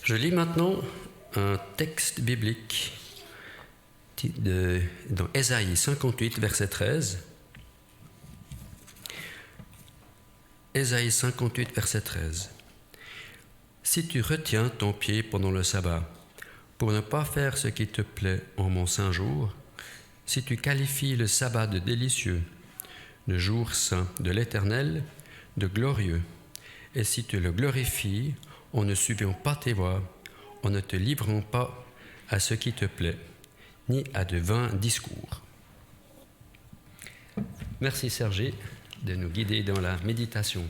Je lis maintenant un texte biblique dans Ésaïe 58, verset 13. Ésaïe 58, verset 13. Si tu retiens ton pied pendant le sabbat, pour ne pas faire ce qui te plaît en mon saint jour, si tu qualifies le sabbat de délicieux, de jour saint de l'Éternel, de glorieux, et si tu le glorifies en ne suivant pas tes voies, en ne te livrant pas à ce qui te plaît, ni à de vains discours. Merci Serge de nous guider dans la méditation.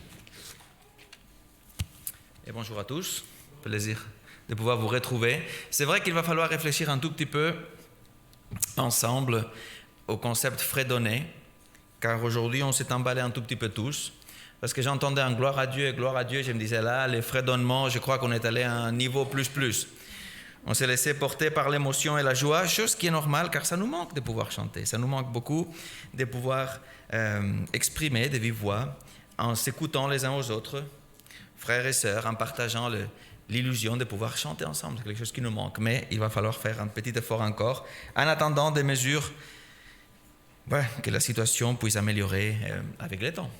Et bonjour à tous, plaisir de pouvoir vous retrouver. C'est vrai qu'il va falloir réfléchir un tout petit peu ensemble au concept fredonné, car aujourd'hui on s'est emballé un tout petit peu tous, parce que j'entendais un gloire à Dieu, je me disais là, les fredonnements, je crois qu'on est allé à un niveau plus. On s'est laissé porter par l'émotion et la joie, chose qui est normale, car ça nous manque de pouvoir chanter, ça nous manque beaucoup de pouvoir exprimer de vive voix, en s'écoutant les uns aux autres, frères et sœurs, en partageant l'illusion de pouvoir chanter ensemble, c'est quelque chose qui nous manque, mais il va falloir faire un petit effort encore, en attendant des mesures que la situation puisse améliorer avec le temps.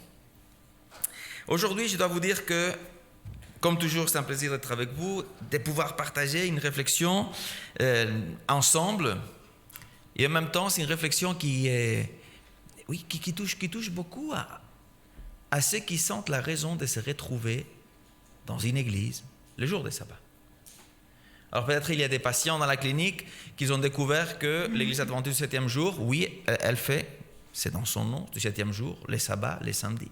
Aujourd'hui, je dois vous dire que, comme toujours, c'est un plaisir d'être avec vous, de pouvoir partager une réflexion ensemble, et en même temps, c'est une réflexion qui touche beaucoup à ceux qui sentent la raison de se retrouver dans une église le jour des sabbats. Alors peut-être il y a des patients dans la clinique qui ont découvert que l'église adventiste du 7e jour, oui, elle fait, c'est dans son nom, du 7e jour, les sabbats, les samedis.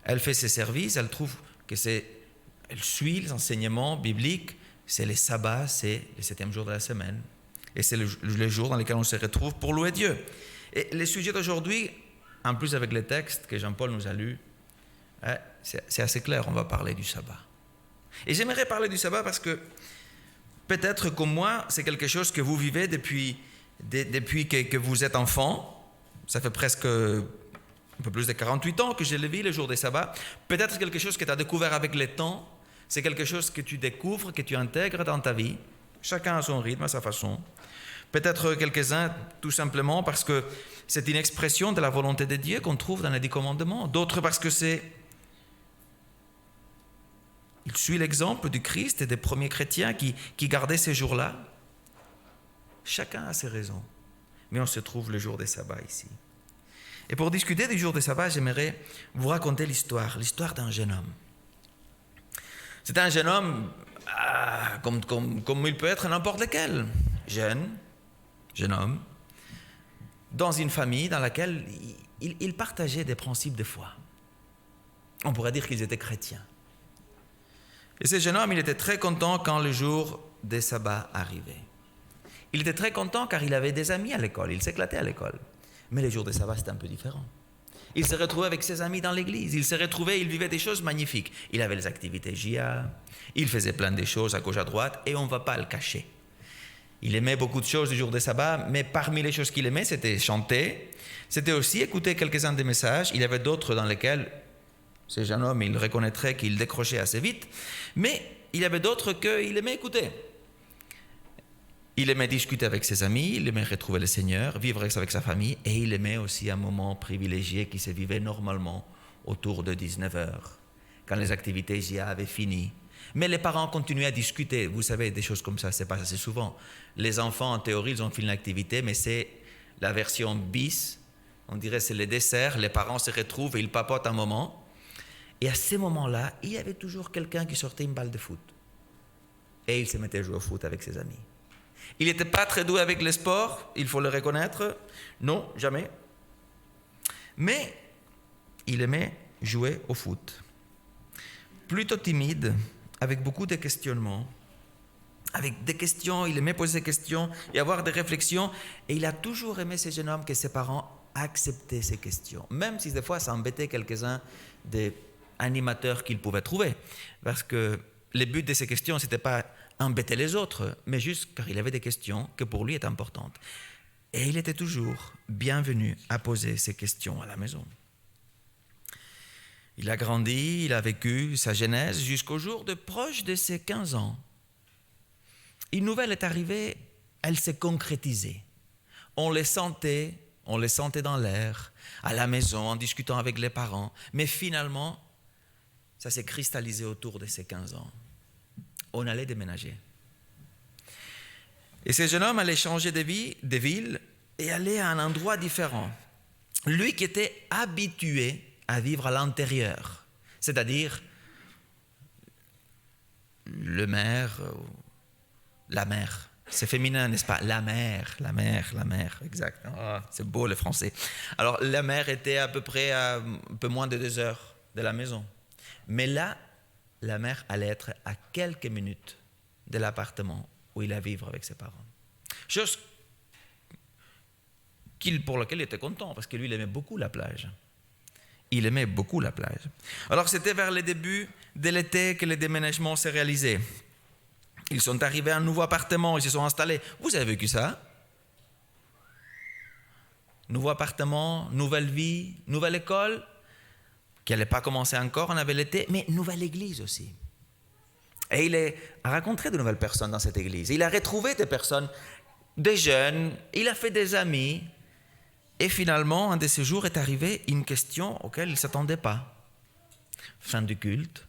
Elle fait ses services, elle trouve que elle suit les enseignements bibliques, c'est les sabbats, c'est le 7e jour de la semaine. Et c'est le jour dans lequel on se retrouve pour louer Dieu. Et le sujet d'aujourd'hui, en plus avec le texte que Jean-Paul nous a lu, c'est assez clair, on va parler du sabbat. Et j'aimerais parler du sabbat parce que peut-être comme moi, c'est quelque chose que vous vivez depuis que vous êtes enfant. Ça fait presque un peu plus de 48 ans que je le vis, le jour des sabbats. Peut-être quelque chose que tu as découvert avec le temps. C'est quelque chose que tu découvres, que tu intègres dans ta vie. Chacun à son rythme, à sa façon. Peut-être quelques-uns, tout simplement, parce que c'est une expression de la volonté de Dieu qu'on trouve dans les 10 commandements. D'autres parce que il suit l'exemple du Christ et des premiers chrétiens qui gardaient ces jours-là. Chacun a ses raisons. Mais on se trouve le jour des sabbats ici. Et pour discuter du jour des sabbats, j'aimerais vous raconter l'histoire d'un jeune homme. C'est un jeune homme comme il peut être n'importe lequel. Jeune homme, dans une famille dans laquelle il partageait des principes de foi. On pourrait dire qu'ils étaient chrétiens. Et ce jeune homme, il était très content quand le jour des sabbats arrivait. Il était très content car il avait des amis à l'école, il s'éclatait à l'école. Mais les jours des sabbats, c'était un peu différent. Il se retrouvait avec ses amis dans l'église, il vivait des choses magnifiques. Il avait les activités JA, il faisait plein de choses à gauche à droite et on ne va pas le cacher. Il aimait beaucoup de choses du jour des sabbats, mais parmi les choses qu'il aimait, c'était chanter, c'était aussi écouter quelques-uns des messages. Il y avait d'autres dans lesquels ce jeune homme, il reconnaîtrait qu'il décrochait assez vite, mais il y avait d'autres qu'il aimait écouter. Il aimait discuter avec ses amis, il aimait retrouver le Seigneur, vivre avec sa famille, et il aimait aussi un moment privilégié qui se vivait normalement autour de 19h, quand les activités JA avaient fini. Mais les parents continuaient à discuter. Vous savez, des choses comme ça se passent assez souvent. Les enfants, en théorie, ils ont fini l'activité, mais c'est la version bis. On dirait c'est le dessert. Les parents se retrouvent et ils papotent un moment. Et à ces moments-là, il y avait toujours quelqu'un qui sortait une balle de foot. Et il se mettait à jouer au foot avec ses amis. Il n'était pas très doué avec le sport, il faut le reconnaître. Non, jamais. Mais il aimait jouer au foot. Plutôt timide, avec beaucoup de questionnements. Avec des questions, il aimait poser des questions et avoir des réflexions. Et il a toujours aimé ce jeune homme que ses parents acceptaient ces questions. Même si des fois ça embêtait quelques-uns des animateurs qu'il pouvait trouver. Parce que le but de ces questions, ce n'était pas embêter les autres, mais juste car il avait des questions que pour lui étaient importantes. Et il était toujours bienvenu à poser ces questions à la maison. Il a grandi, il a vécu sa jeunesse jusqu'au jour de proche de ses 15 ans. une nouvelle est arrivée, elle s'est concrétisée. On les sentait dans l'air, à la maison, en discutant avec les parents. Mais finalement, ça s'est cristallisé autour de ces 15 ans. On allait déménager. Et ce jeune homme allait changer de ville et aller à un endroit différent. Lui qui était habitué à vivre à l'intérieur, c'est-à-dire la mer, c'est féminin, n'est-ce pas? La mer, exact. Oh, c'est beau le français. Alors la mer était à peu près à un peu moins de 2 heures de la maison. Mais là, la mer allait être à quelques minutes de l'appartement où il allait vivre avec ses parents. Chose pour laquelle il était content, parce que lui, il aimait beaucoup la plage. Alors, c'était vers le début de l'été que le déménagement s'est réalisé. Ils sont arrivés à un nouveau appartement, ils se sont installés. Vous avez vécu ça? Nouveau appartement, nouvelle vie, nouvelle école, qui n'allait pas commencer encore, on avait l'été, mais nouvelle église aussi. Et il a rencontré de nouvelles personnes dans cette église. Il a retrouvé des personnes, des jeunes, il a fait des amis. Et finalement, un de ces jours est arrivé une question auquel il ne s'attendait pas. Fin du culte,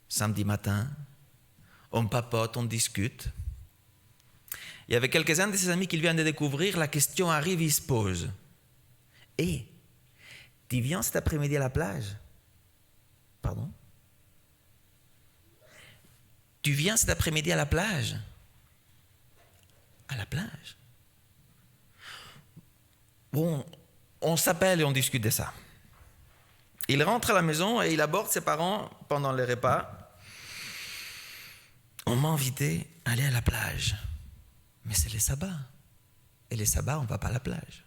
samedi matin, on papote, on discute. Il y avait quelques-uns de ses amis qui viennent de découvrir, la question arrive, il se pose. Et tu viens cet après-midi à la plage? Pardon? Tu viens cet après-midi à la plage? À la plage? Bon, on s'appelle et on discute de ça. Il rentre à la maison et il aborde ses parents pendant les repas. On m'a invité à aller à la plage. Mais c'est les sabbats. Et les sabbats, on ne va pas à la plage.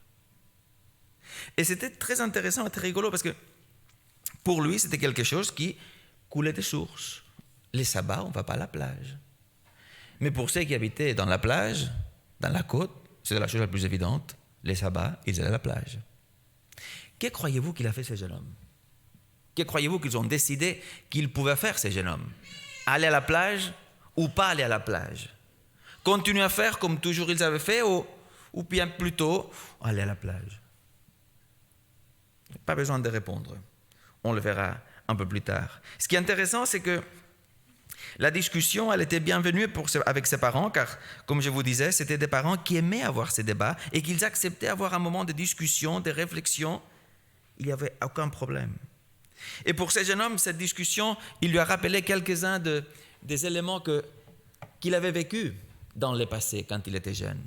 Et c'était très intéressant et très rigolo parce que pour lui, c'était quelque chose qui coulait des sources. Les sabbats, on ne va pas à la plage. Mais pour ceux qui habitaient dans la plage, dans la côte, c'était la chose la plus évidente. Les sabbats, ils allaient à la plage. Que croyez-vous qu'il a fait, ce jeune homme? Que croyez-vous qu'ils ont décidé qu'ils pouvaient faire, ces jeunes hommes? Aller à la plage ou pas aller à la plage? Continuer à faire comme toujours ils avaient fait ou bien plutôt aller à la plage? Pas besoin de répondre. On le verra un peu plus tard. Ce qui est intéressant, c'est que la discussion, elle était bienvenue avec ses parents, car, comme je vous disais, c'était des parents qui aimaient avoir ces débats et qu'ils acceptaient avoir un moment de discussion, de réflexion. Il n'y avait aucun problème. Et pour ce jeune homme, cette discussion, il lui a rappelé quelques-uns des éléments qu'il avait vécus dans le passé, quand il était jeune.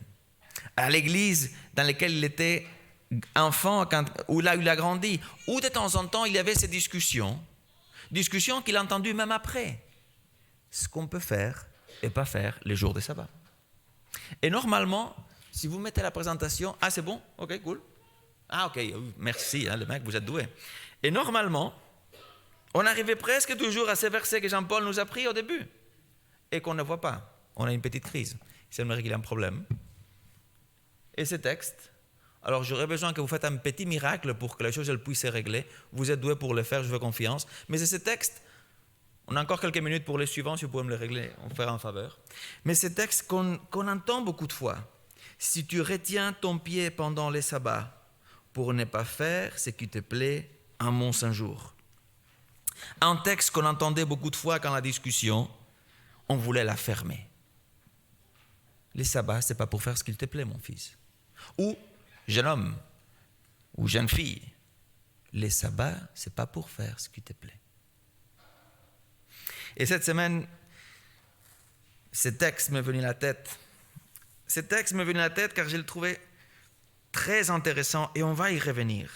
À l'église dans laquelle il était enfant, où là il a grandi, où de temps en temps, il y avait ces discussions qu'il a entendues même après. Ce qu'on peut faire et pas faire les jours de sabbat. Et normalement, si vous mettez la présentation, ah c'est bon, ok, cool. Ah ok, merci, le mec, vous êtes doué. Et normalement, on arrivait presque toujours à ces versets que Jean-Paul nous a pris au début et qu'on ne voit pas. On a une petite crise. Il semblerait qu'il y a un problème. Et ces textes, alors j'aurais besoin que vous fassiez un petit miracle pour que les choses puissent se régler. Vous êtes doué pour le faire, je veux confiance. Mais c'est ces textes. On a encore quelques minutes pour les suivants, si vous pouvez me les régler, on fera en faveur. Mais ces textes qu'on entend beaucoup de fois. Si tu retiens ton pied pendant les sabbats pour ne pas faire ce qui te plaît en mon saint jour. Un texte qu'on entendait beaucoup de fois quand la discussion, on voulait la fermer. Les sabbats, ce n'est pas pour faire ce qu'il te plaît, mon fils. Ou, jeune homme, ou jeune fille, les sabbats, ce n'est pas pour faire ce qui te plaît. Et cette semaine, ce texte m'est venu à la tête. Ce texte m'est venu à la tête car je le trouvais très intéressant et on va y revenir.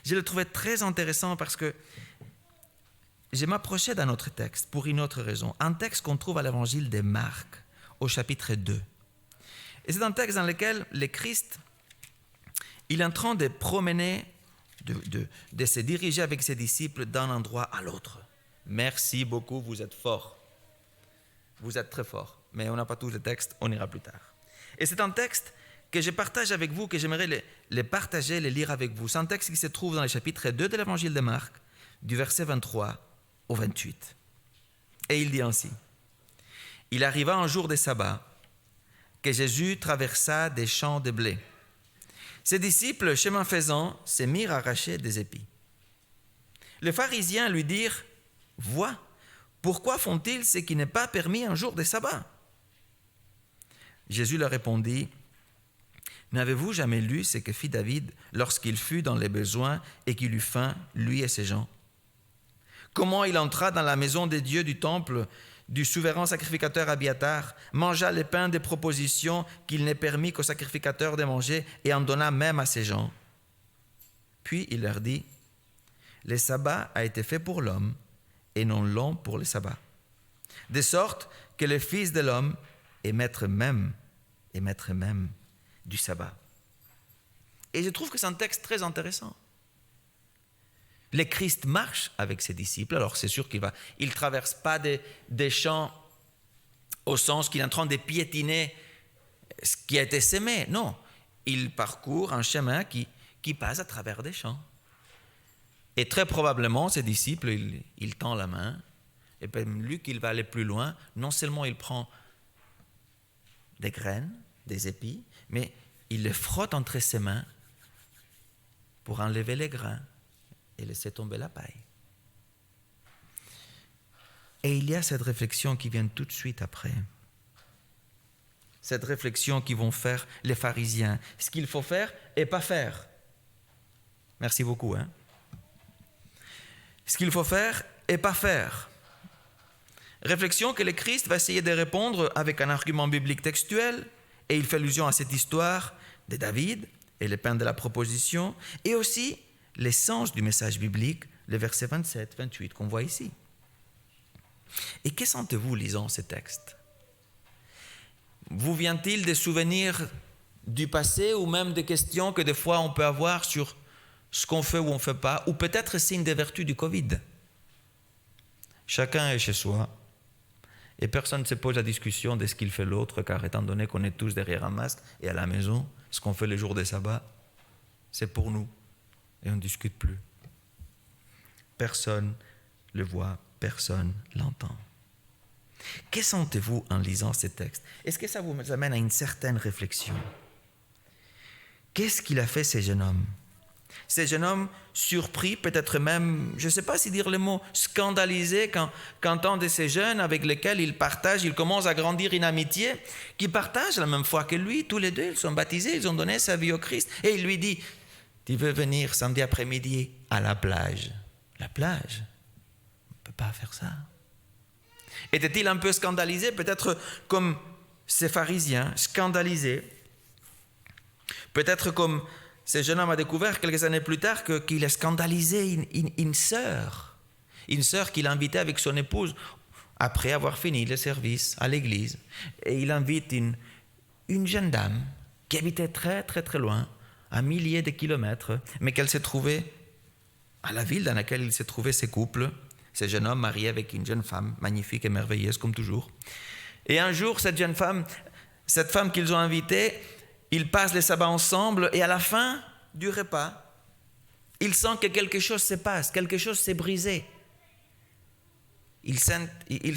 Je le trouvais très intéressant parce que je m'approchais d'un autre texte pour une autre raison. Un texte qu'on trouve à l'évangile de Marc, au chapitre 2. Et c'est un texte dans lequel le Christ, il est en train de promener, de se diriger avec ses disciples d'un endroit à l'autre. Merci beaucoup, vous êtes forts. Vous êtes très forts. Mais on n'a pas tous les textes, on ira plus tard. Et c'est un texte que je partage avec vous, que j'aimerais les partager, les lire avec vous. C'est un texte qui se trouve dans le chapitre 2 de l'évangile de Marc, du verset 23 au 28. Et il dit ainsi. il arriva un jour de sabbat que Jésus traversa des champs de blé. Ses disciples, chemin faisant, se mirent à arracher des épis. Les pharisiens lui dirent, « Vois, pourquoi font-ils ce qui n'est pas permis un jour de sabbat ?» Jésus leur répondit, « N'avez-vous jamais lu ce que fit David lorsqu'il fut dans les besoins et qu'il eut faim, lui et ses gens? Comment il entra dans la maison des dieux du temple du souverain sacrificateur Abiatar, mangea les pains des propositions qu'il n'est permis qu'aux sacrificateurs de manger et en donna même à ses gens. Puis il leur dit, « Le sabbat a été fait pour l'homme et non l'homme pour le sabbat. De sorte que le Fils de l'homme est maître même du sabbat. » Et je trouve que c'est un texte très intéressant. Le Christ marche avec ses disciples. Alors c'est sûr qu'il ne traverse pas des champs au sens qu'il est en train de piétiner ce qui a été semé. Non, il parcourt un chemin qui passe à travers des champs. Et très probablement, ses disciples, il tend la main. Et puis lui, qu'il va aller plus loin, non seulement il prend des graines, des épis, mais il les frotte entre ses mains pour enlever les grains et laisser tomber la paille. Et il y a cette réflexion qui vient tout de suite après. Cette réflexion qu'ils vont faire les pharisiens. Ce qu'il faut faire et pas faire. Merci beaucoup. Ce qu'il faut faire et pas faire. Réflexion que le Christ va essayer de répondre avec un argument biblique textuel, et il fait allusion à cette histoire de David et les pains de la proposition, et aussi l'essence du message biblique, les versets 27, 28 qu'on voit ici. Et que sentez-vous lisant ces textes? Vous vient-il des souvenirs du passé ou même des questions que des fois on peut avoir sur ce qu'on fait ou on ne fait pas, ou peut-être signe des vertus du Covid? Chacun est chez soi et personne ne se pose la discussion de ce qu'il fait l'autre, car étant donné qu'on est tous derrière un masque et à la maison, ce qu'on fait les jours des sabbats, c'est pour nous. Et on ne discute plus. Personne le voit, personne l'entend. Que sentez-vous en lisant ces textes? Est-ce que ça vous amène à une certaine réflexion? Qu'est-ce qu'il a fait ces jeunes hommes? Ces jeunes hommes surpris, peut-être même, je ne sais pas si dire le mot, scandalisés quand un de ces jeunes avec lesquels il partage, il commence à grandir une amitié, qui partagent la même foi que lui, tous les deux, ils sont baptisés, ils ont donné sa vie au Christ. Et il lui dit, tu veux venir samedi après-midi à la plage? La plage? On ne peut pas faire ça. Était-il un peu scandalisé? Peut-être comme ces pharisiens, scandalisés. Peut-être comme ce jeune homme a découvert quelques années plus tard qu'il a scandalisé une sœur qu'il a invitée avec son épouse après avoir fini le service à l'église. Et il invite une jeune dame qui habitait très très très loin, à milliers de kilomètres, mais qu'elle s'est trouvée à la ville dans laquelle il s'est trouvé ses couples, ce jeune homme marié avec une jeune femme magnifique et merveilleuse comme toujours. Et un jour, cette femme qu'ils ont invitée, ils passent les sabbats ensemble et à la fin du repas, ils sentent que quelque chose se passe, quelque chose s'est brisé. Ils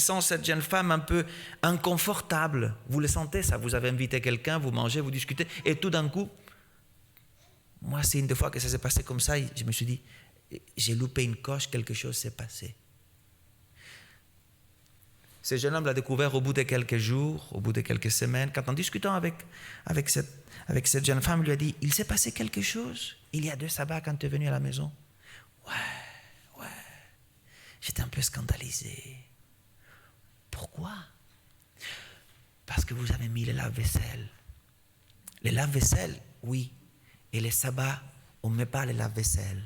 sentent cette jeune femme un peu inconfortable. Vous le sentez ça, vous avez invité quelqu'un, vous mangez, vous discutez, et tout d'un coup, moi c'est une des fois que ça s'est passé comme ça, je me suis dit, j'ai loupé une coche, quelque chose s'est passé. Ce jeune homme l'a découvert au bout de quelques jours, au bout de quelques semaines, quand en discutant avec cette jeune femme, il lui a dit, il s'est passé quelque chose il y a 2 sabbats quand tu es venu à la maison. Ouais, j'étais un peu scandalisé. Pourquoi? Parce que vous avez mis le lave-vaisselle. Les lave-vaisselle, oui, et les sabbats, on ne met pas les lave-vaisselle.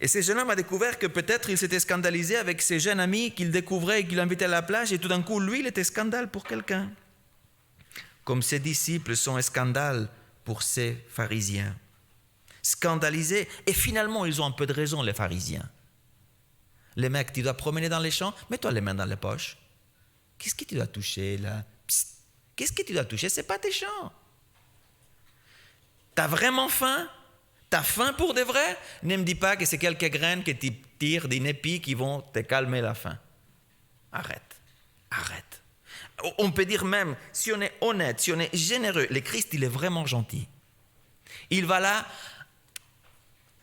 Et ce jeune homme a découvert que peut-être il s'était scandalisé avec ses jeunes amis qu'il découvrait et qu'il invitait à la plage, et tout d'un coup, lui, il était scandale pour quelqu'un. Comme ses disciples sont un scandale pour ces pharisiens. Scandalisés, et finalement, ils ont un peu de raison, les pharisiens. Les mecs, tu dois promener dans les champs, mets-toi les mains dans les poches. Qu'est-ce que tu dois toucher là? Psst, qu'est-ce que tu dois toucher? C'est pas tes champs. T'as vraiment faim? T'as faim pour de vrai? Ne me dis pas que c'est quelques graines que tu tires d'une épi qui vont te calmer la faim. Arrête. On peut dire même, si on est honnête, si on est généreux, le Christ, il est vraiment gentil. Il va là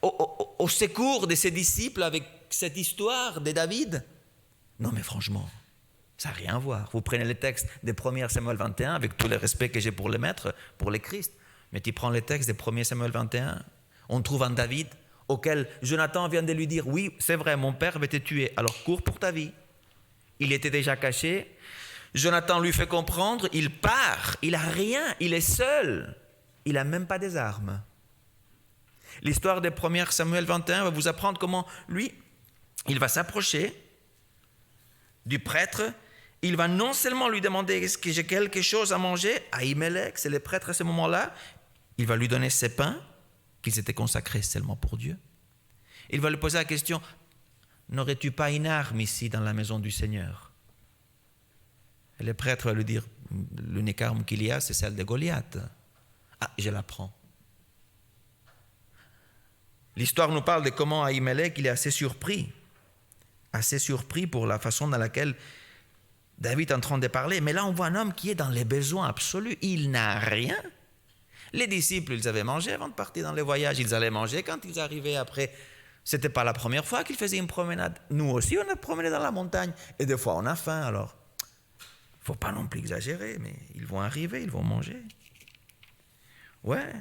au secours de ses disciples avec cette histoire de David. Non mais franchement, ça n'a rien à voir. Vous prenez les textes de 1 Samuel 21, avec tout le respect que j'ai pour le maître, pour le Christ, mais tu prends les textes de 1 Samuel 21, on trouve un David auquel Jonathan vient de lui dire, oui, c'est vrai, mon père va te tuer, alors cours pour ta vie. Il était déjà caché. Jonathan lui fait comprendre, il part, il n'a rien, il est seul. Il n'a même pas des armes. L'histoire de 1 Samuel 21 va vous apprendre comment lui, il va s'approcher du prêtre. Il va non seulement lui demander est-ce que j'ai quelque chose à manger, Ahimelech, c'est le prêtre à ce moment-là, il va lui donner ses pains, qu'ils s'étaient consacrés seulement pour Dieu. Il va lui poser la question, n'aurais-tu pas une arme ici dans la maison du Seigneur? Et le prêtre va lui dire, l'unique arme qu'il y a, c'est celle de Goliath. Ah, je la prends. L'histoire nous parle de comment Ahimelech, il est assez surpris pour la façon dans laquelle David est en train de parler. Mais là, on voit un homme qui est dans les besoins absolus. Il n'a rien. Les disciples, ils avaient mangé avant de partir dans les voyages. Ils allaient manger quand ils arrivaient après. Ce n'était pas la première fois qu'ils faisaient une promenade. Nous aussi, on a promené dans la montagne. Et des fois, on a faim. Alors, il ne faut pas non plus exagérer, mais ils vont arriver, ils vont manger. Ouais.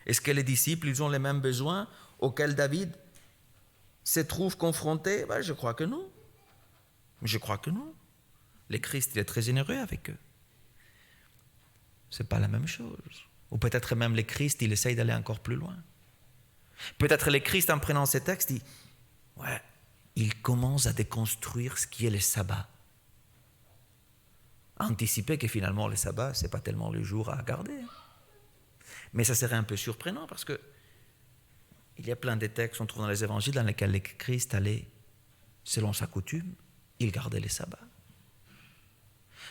Est-ce que les disciples, ils ont les mêmes besoins auxquels David se trouve confronté? Je crois que non. Je crois que non. Le Christ, il est très généreux avec eux. Ce n'est pas la même chose. Ou peut-être même le Christ, il essaye d'aller encore plus loin. Peut-être le Christ, en prenant ces textes, il commence à déconstruire ce qui est le sabbat. Anticiper que finalement le sabbat, ce n'est pas tellement le jour à garder. Mais ça serait un peu surprenant parce que il y a plein de textes qu'on trouve dans les évangiles dans lesquels le Christ allait, selon sa coutume, il gardait les sabbats.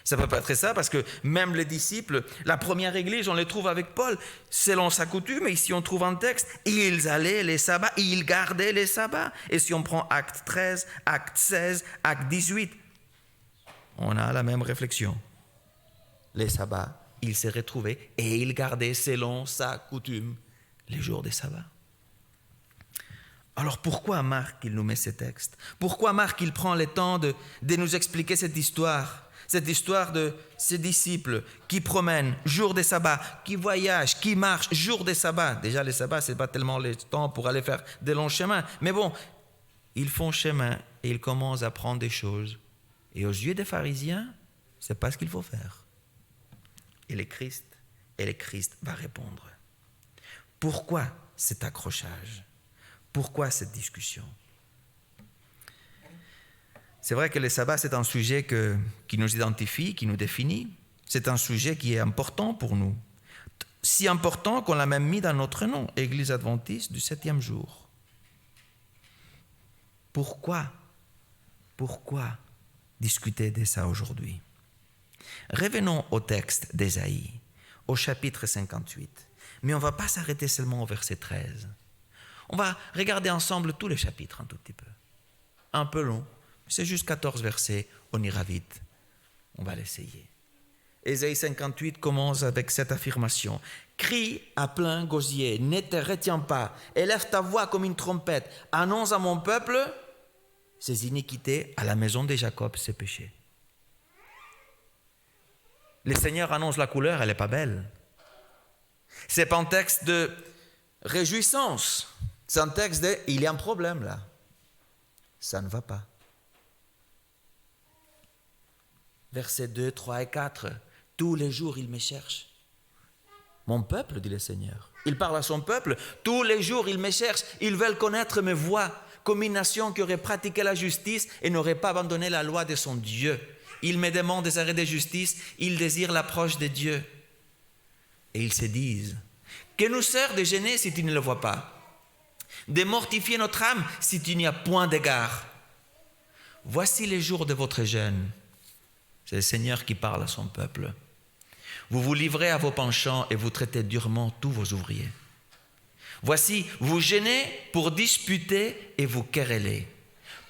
Ça peut pas être ça parce que même les disciples, la première église, on les trouve avec Paul, selon sa coutume, et ici on trouve un texte, ils allaient les sabbats, ils gardaient les sabbats. Et si on prend Acte 13, Acte 16, Acte 18, on a la même réflexion. Les sabbats, ils se retrouvaient et ils gardaient selon sa coutume les jours des sabbats. Alors pourquoi Marc, il nous met ces textes? Pourquoi Marc, il prend le temps de nous expliquer cette histoire de ces disciples qui promènent jour des sabbats, qui voyagent, qui marchent jour des sabbats? Déjà, les sabbats, ce n'est pas tellement le temps pour aller faire des longs chemins. Mais bon, ils font chemin et ils commencent à apprendre des choses. Et aux yeux des pharisiens, ce n'est pas ce qu'il faut faire. Et le Christ va répondre. Pourquoi cet accrochage? Pourquoi cette discussion? C'est vrai que le sabbat, c'est un sujet qui nous identifie, qui nous définit. C'est un sujet qui est important pour nous. Si important qu'on l'a même mis dans notre nom, Église adventiste du 7e jour. Pourquoi discuter de ça aujourd'hui? Revenons au texte d'Ésaïe, au chapitre 58. Mais on ne va pas s'arrêter seulement au verset 13. On va regarder ensemble tous les chapitres un tout petit peu. Un peu long, c'est juste 14 versets, on ira vite. On va l'essayer. Ésaïe 58 commence avec cette affirmation. « Crie à plein gosier, ne te retiens pas, élève ta voix comme une trompette, annonce à mon peuple ses iniquités, à la maison de Jacob ses péchés. » Le Seigneur annonce la couleur, elle n'est pas belle. Ce n'est pas un texte de réjouissance. C'est un texte de « il y a un problème là ». Ça ne va pas. Versets 2, 3 et 4. « Tous les jours, il me cherche. » Mon peuple, dit le Seigneur. Il parle à son peuple. « Tous les jours, ils me cherchent. Ils veulent connaître mes voies. Comme une nation qui aurait pratiqué la justice et n'aurait pas abandonné la loi de son Dieu. Ils me demandent des arrêts de justice. Ils désirent l'approche de Dieu. » Et ils se disent « Que nous sert de gêner si tu ne le vois pas? De mortifier notre âme si tu n'y as point d'égard. Voici les jours de votre jeûne. » C'est le Seigneur qui parle à son peuple. « Vous vous livrez à vos penchants et vous traitez durement tous vos ouvriers. Voici, vous jeûnez pour disputer et vous querellez,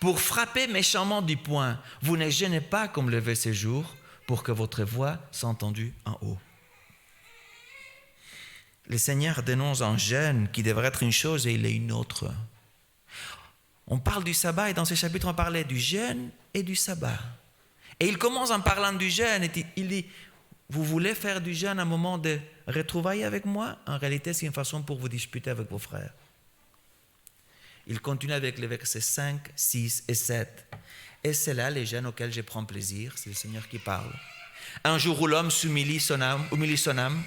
pour frapper méchamment du poing. Vous ne jeûnez pas comme le veut ce jour, pour que votre voix soit entendue en haut. Le Seigneur dénonce un jeûne qui devrait être une chose et il est une autre. On parle du sabbat et dans ce chapitre on parlait du jeûne et du sabbat. Et il commence en parlant du jeûne et il dit, vous voulez faire du jeûne un moment de retrouvailles avec moi? En réalité, c'est une façon pour vous disputer avec vos frères. Il continue avec les versets 5, 6 et 7. Et c'est là les jeûnes auxquels je prends plaisir, c'est le Seigneur qui parle. Un jour où l'homme humilie son âme,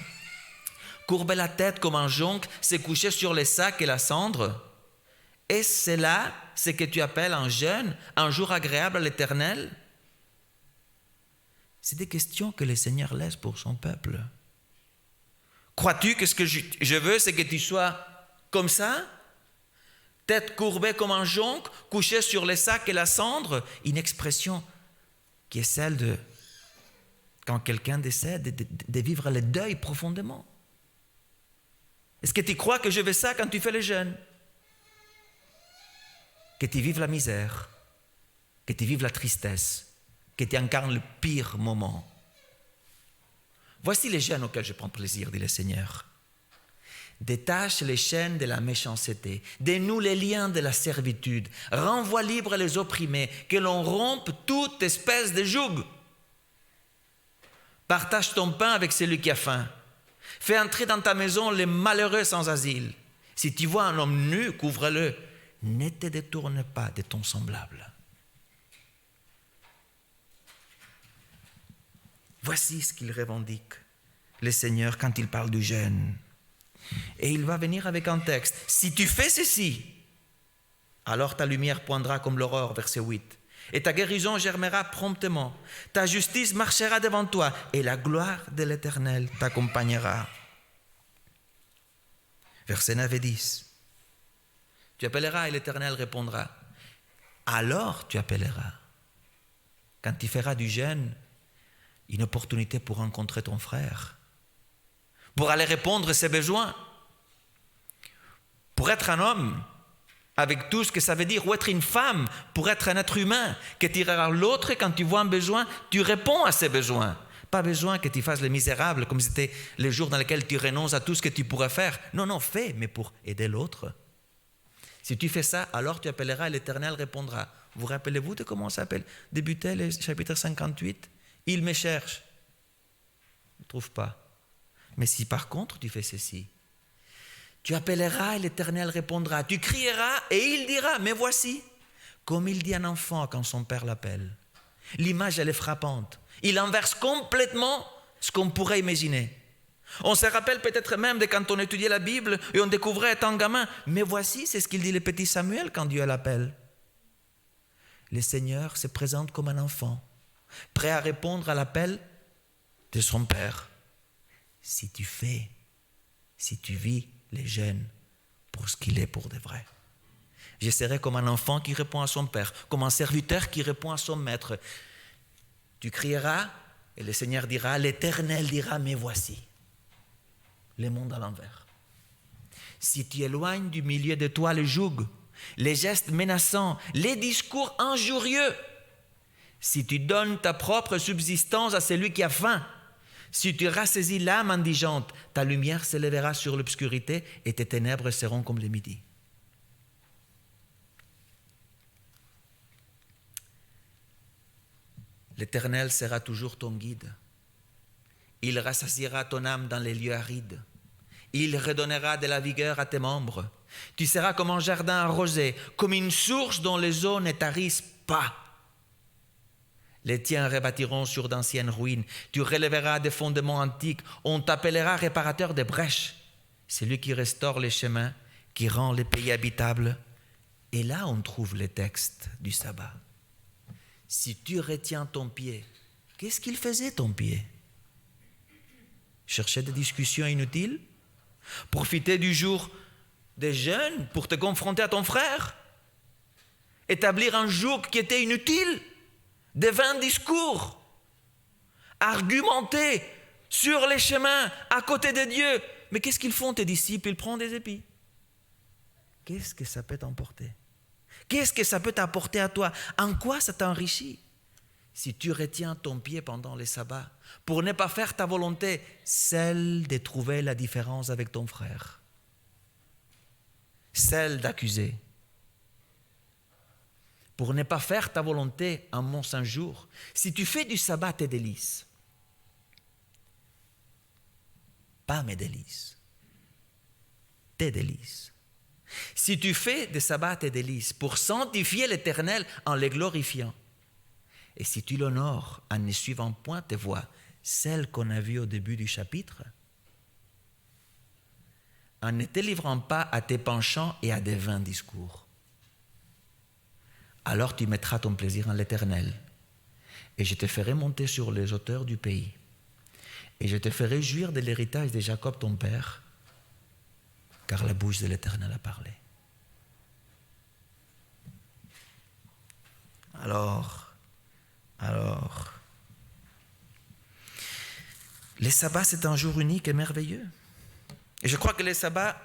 courber la tête comme un jonc, se coucher sur les sacs et la cendre. Et c'est là ce que tu appelles un jeûne, un jour agréable à l'Éternel? C'est des questions que le Seigneur laisse pour son peuple. Crois-tu que ce que je veux, c'est que tu sois comme ça? Tête courbée comme un jonc, couché sur les sacs et la cendre? Une expression qui est celle de, quand quelqu'un décède, de vivre le deuil profondément. Est-ce que tu crois que je veux ça quand tu fais le jeûne? Que tu vives la misère, que tu vives la tristesse, que tu incarnes le pire moment. Voici les jeûnes auxquels je prends plaisir, dit le Seigneur. Détache les chaînes de la méchanceté, dénoue les liens de la servitude, renvoie libres les opprimés, que l'on rompe toute espèce de joug. Partage ton pain avec celui qui a faim. Fais entrer dans ta maison les malheureux sans asile. Si tu vois un homme nu, couvre-le. Ne te détourne pas de ton semblable. Voici ce qu'il revendique, le Seigneur, quand il parle du jeûne. Et il va venir avec un texte. Si tu fais ceci, alors ta lumière poindra comme l'aurore, verset 8. Et ta guérison germera promptement. Ta justice marchera devant toi et la gloire de l'Éternel t'accompagnera. Verset 9 et 10. Tu appelleras et l'Éternel répondra. Alors tu appelleras. Quand tu feras du jeûne, une opportunité pour rencontrer ton frère, pour aller répondre à ses besoins, pour être un homme, avec tout ce que ça veut dire, ou être une femme, pour être un être humain, que tu iras à l'autre quand tu vois un besoin, tu réponds à ses besoins. Pas besoin que tu fasses le misérable, comme c'était les jours dans lesquels tu renonces à tout ce que tu pourrais faire. Non, fais, mais pour aider l'autre. Si tu fais ça, alors tu appelleras et l'Éternel répondra. Vous rappelez-vous de comment ça débutait le chapitre 58? Il me cherche. Il ne trouve pas. Mais si par contre tu fais ceci, tu appelleras et l'Éternel répondra. Tu crieras et il dira, me voici. Comme il dit à un enfant quand son père l'appelle. L'image, elle est frappante. Il inverse complètement ce qu'on pourrait imaginer. On se rappelle peut-être même de quand on étudiait la Bible et on découvrait étant gamin. Mais voici, c'est ce qu'il dit le petit Samuel quand Dieu l'appelle. Le Seigneur se présente comme un enfant, prêt à répondre à l'appel de son Père. Si tu vis les jeûnes pour ce qu'il est pour de vrai. Je serai comme un enfant qui répond à son Père, comme un serviteur qui répond à son maître. Tu crieras et le Seigneur dira, l'Éternel dira, mais voici. Le monde à l'envers. Si tu éloignes du milieu de toi le joug, les gestes menaçants, les discours injurieux, si tu donnes ta propre subsistance à celui qui a faim, si tu rassaisis l'âme indigente, ta lumière s'élèvera sur l'obscurité et tes ténèbres seront comme le midi. L'Éternel sera toujours ton guide. Il rassasiera ton âme dans les lieux arides. Il redonnera de la vigueur à tes membres. Tu seras comme un jardin arrosé, comme une source dont les eaux ne tarissent pas. Les tiens rebâtiront sur d'anciennes ruines. Tu relèveras des fondements antiques. On t'appellera réparateur des brèches. C'est lui qui restaure les chemins, qui rend les pays habitables. Et là, on trouve les textes du sabbat. Si tu retiens ton pied, qu'est-ce qu'il faisait ton pied? Chercher des discussions inutiles? Profiter du jour des jeûnes pour te confronter à ton frère? Établir un joug qui était inutile? Des vains discours? Argumenter sur les chemins à côté de Dieu? Mais qu'est-ce qu'ils font tes disciples? Ils prennent des épis. Qu'est-ce que ça peut t'emporter? Qu'est-ce que ça peut t'apporter à toi? En quoi ça t'enrichit? Si tu retiens ton pied pendant les sabbats pour ne pas faire ta volonté, celle de trouver la différence avec ton frère, celle d'accuser, pour ne pas faire ta volonté en mon saint jour, si tu fais du sabbat tes délices, pas mes délices, tes délices. Si tu fais des sabbats tes délices pour sanctifier l'Éternel en les glorifiant, et si tu l'honores en ne suivant point tes voies, celles qu'on a vues au début du chapitre, en ne te livrant pas à tes penchants et à des vains discours, alors tu mettras ton plaisir en l'Éternel, et je te ferai monter sur les hauteurs du pays, et je te ferai jouir de l'héritage de Jacob ton père, car la bouche de l'Éternel a parlé. Alors, le sabbat, c'est un jour unique et merveilleux. Et je crois que le sabbat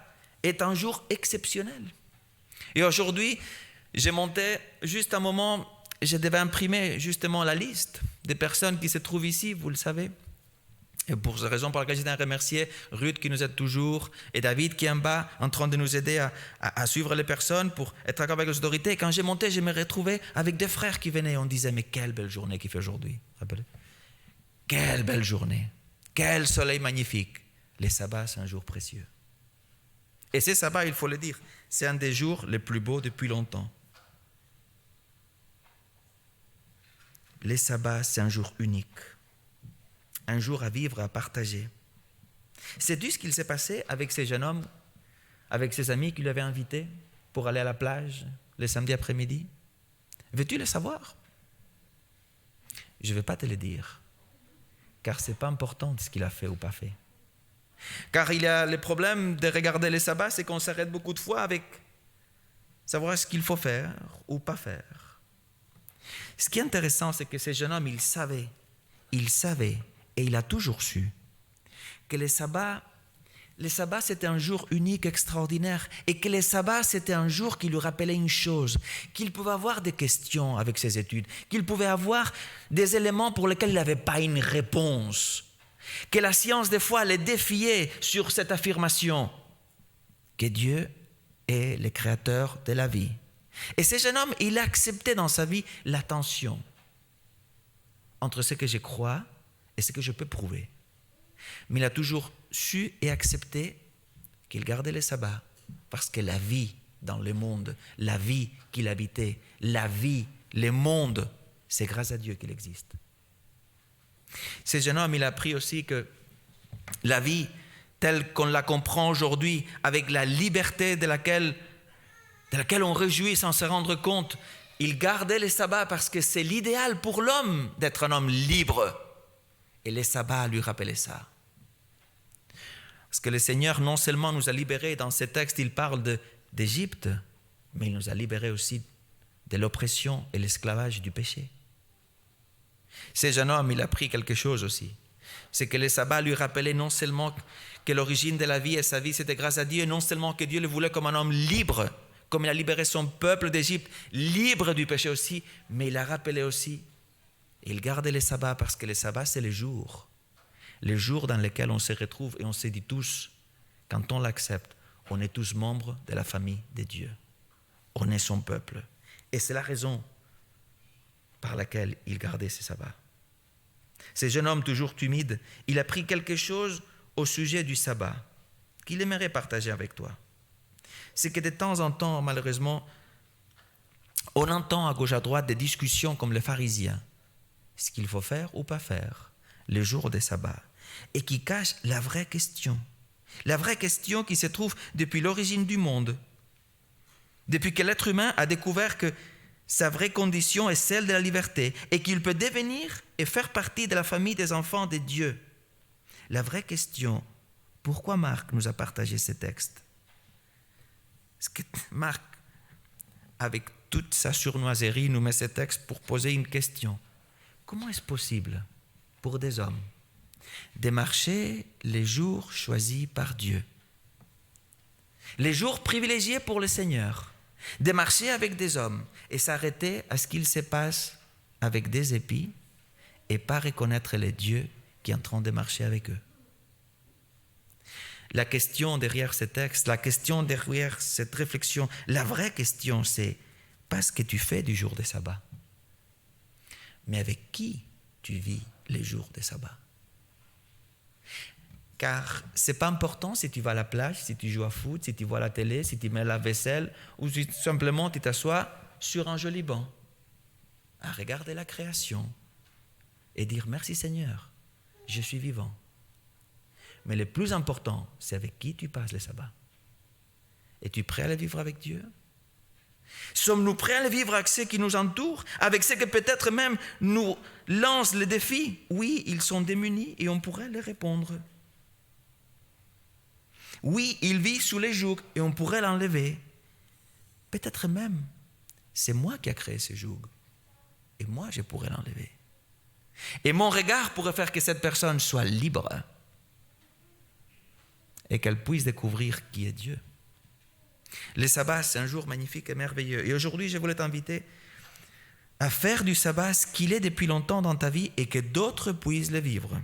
est un jour exceptionnel. Et aujourd'hui, j'ai monté juste un moment, je devais imprimer justement la liste des personnes qui se trouvent ici, vous le savez. Et pour cette raison pour laquelle je tiens à remercier Ruth qui nous aide toujours et David qui est en bas en train de nous aider à suivre les personnes pour être d'accord avec les autorités. Et quand j'ai monté, je me retrouvais avec des frères qui venaient et on disait mais quelle belle journée qu'il fait aujourd'hui. Rappelez. Quelle belle journée. Quel soleil magnifique. Les sabbats, c'est un jour précieux. Et ces sabbats, il faut le dire, c'est un des jours les plus beaux depuis longtemps. Les sabbats, c'est un jour unique. Un jour à vivre, à partager. Sais-tu ce qu'il s'est passé avec ces jeunes hommes, avec ses amis qui l'avaient invité pour aller à la plage le samedi après-midi? Veux-tu le savoir? Je ne vais pas te le dire, car ce n'est pas important ce qu'il a fait ou pas fait. Car il y a le problème de regarder les sabbats, c'est qu'on s'arrête beaucoup de fois avec savoir ce qu'il faut faire ou pas faire. Ce qui est intéressant, c'est que ces jeunes hommes, ils savaient, et il a toujours su que les sabbats, c'était un jour unique, extraordinaire, et que les sabbats, c'était un jour qui lui rappelait une chose, qu'il pouvait avoir des questions avec ses études, qu'il pouvait avoir des éléments pour lesquels il n'avait pas une réponse, que la science, des fois, les défiait sur cette affirmation, que Dieu est le créateur de la vie. Et ce jeune homme, il a accepté dans sa vie la tension entre ce que je crois et ce que je peux prouver. Mais il a toujours su et accepté qu'il gardait le sabbat parce que la vie dans le monde, la vie qu'il habitait, la vie, le monde, c'est grâce à Dieu qu'il existe. Ce jeune homme, il a appris aussi que la vie telle qu'on la comprend aujourd'hui, avec la liberté de laquelle on réjouit sans se rendre compte, il gardait le sabbat parce que c'est l'idéal pour l'homme d'être un homme libre. Et le sabbat lui rappelait ça. Parce que le Seigneur non seulement nous a libérés, dans ces textes il parle d'Égypte, mais il nous a libérés aussi de l'oppression et l'esclavage du péché. Ce jeune homme, il a appris quelque chose aussi. C'est que le sabbat lui rappelait non seulement que l'origine de la vie et sa vie c'était grâce à Dieu, non seulement que Dieu le voulait comme un homme libre, comme il a libéré son peuple d'Égypte, libre du péché aussi, mais il a rappelé aussi, il gardait les sabbats parce que les sabbats c'est les jours dans lesquels on se retrouve et on se dit tous, quand on l'accepte, on est tous membres de la famille de Dieu. On est son peuple. Et c'est la raison par laquelle il gardait ses sabbats. Ce jeune homme toujours timide, il a pris quelque chose au sujet du sabbat qu'il aimerait partager avec toi. C'est que de temps en temps, malheureusement, on entend à gauche à droite des discussions comme les pharisiens, ce qu'il faut faire ou pas faire les jours des sabbats, et qui cachent la vraie question qui se trouve depuis l'origine du monde, depuis que l'être humain a découvert que sa vraie condition est celle de la liberté et qu'il peut devenir et faire partie de la famille des enfants de Dieu. La vraie question, pourquoi Marc nous a partagé ces textes? Parce que Marc, avec toute sa surnoiserie, nous met ces textes pour poser une question. Comment est-ce possible pour des hommes de marcher les jours choisis par Dieu, les jours privilégiés pour le Seigneur, de marcher avec des hommes et s'arrêter à ce qu'il se passe avec des épis et pas reconnaître le Dieu qui est en train de marcher avec eux. La question derrière ce texte, la question derrière cette réflexion, la vraie question, c'est pas ce que tu fais du jour de sabbat, mais avec qui tu vis les jours de sabbat. Car ce n'est pas important si tu vas à la plage, si tu joues à foot, si tu vois la télé, si tu mets la vaisselle, ou si simplement tu t'assois sur un joli banc à regarder la création et dire merci Seigneur, je suis vivant. Mais le plus important, c'est avec qui tu passes le sabbat. Es-tu prêt à le vivre avec Dieu? Sommes-nous prêts à le vivre avec ceux qui nous entourent, avec ceux qui peut-être même nous lancent les défis? Oui, ils sont démunis et on pourrait les répondre. Oui, ils vivent sous les jougs et on pourrait l'enlever. Peut-être même, c'est moi qui ai créé ce joug et moi je pourrais l'enlever. Et mon regard pourrait faire que cette personne soit libre et qu'elle puisse découvrir qui est Dieu. Le sabbat, c'est un jour magnifique et merveilleux. Et aujourd'hui, je voulais t'inviter à faire du sabbat ce qu'il est depuis longtemps dans ta vie et que d'autres puissent le vivre.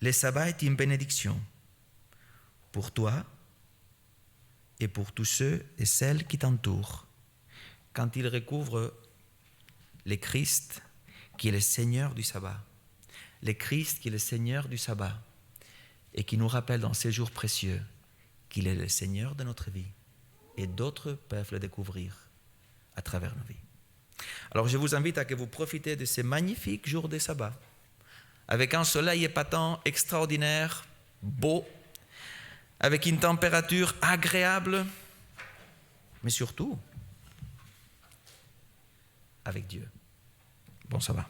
Le sabbat est une bénédiction pour toi et pour tous ceux et celles qui t'entourent quand ils recouvrent le Christ qui est le Seigneur du sabbat. Le Christ qui est le Seigneur du sabbat et qui nous rappelle dans ces jours précieux qu'il est le Seigneur de notre vie et d'autres peuvent le découvrir à travers nos vies. Alors je vous invite à que vous profitez de ces magnifiques jours de sabbat avec un soleil épatant, extraordinaire, beau, avec une température agréable, mais surtout avec Dieu. Bon sabbat.